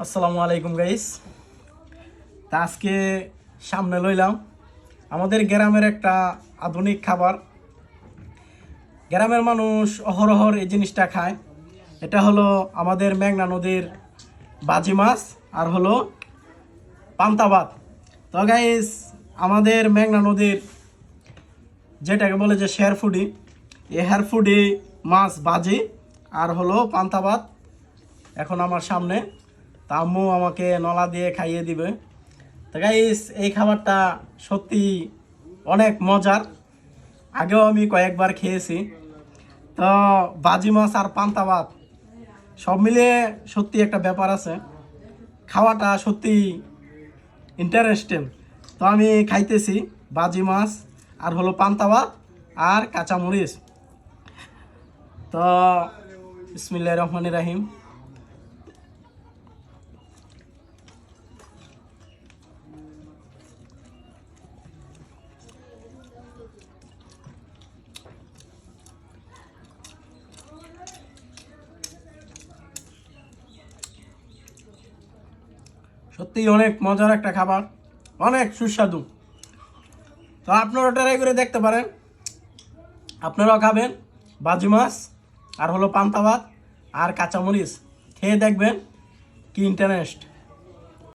আসসালামু আলাইকুম গাইস। তা আজকে সামনে লইলাম আমাদের গ্রামের একটা আধুনিক খাবার। গ্রামের মানুষ অহরহর এই জিনিসটা খায়। এটা হলো আমাদের মেঘনা নদীর বাজি মাছ আর হলো পান্তা ভাত। তো গাইস, আমাদের মেঘনা নদীর যেটাকে বলে যে শেরফুডি, এই হেরফুডি মাছ বাজি আর হলো পান্তা ভাত এখন আমার সামনে। তা আম্মু আমাকে নলা দিয়ে খাইয়ে দিবে। তো গাইস, এই খাবারটা সত্যি অনেক মজার। আগেও আমি কয়েকবার খেয়েছি। তো বাজি মাছ আর পান্তা ভাত সব মিলিয়ে সত্যি একটা ব্যাপার আছে। খাওয়াটা সত্যি ইন্টারেস্টিং। তো আমি খাইতেছি বাজি মাছ আর হলো পান্তা ভাত আর কাঁচামরিচ। তো বিসমিল্লাহির রহমানির রহিম। সত্যিই অনেক মজার একটা খাবার, অনেক সুস্বাদু। তো আপনারা ট্রাই করে দেখতে পারেন, আপনারাও খাবেন বাজি মাছ আর হলো পান্তা ভাত আর কাঁচামরিচ, খেয়ে দেখবেন কি ইন্টারেস্ট।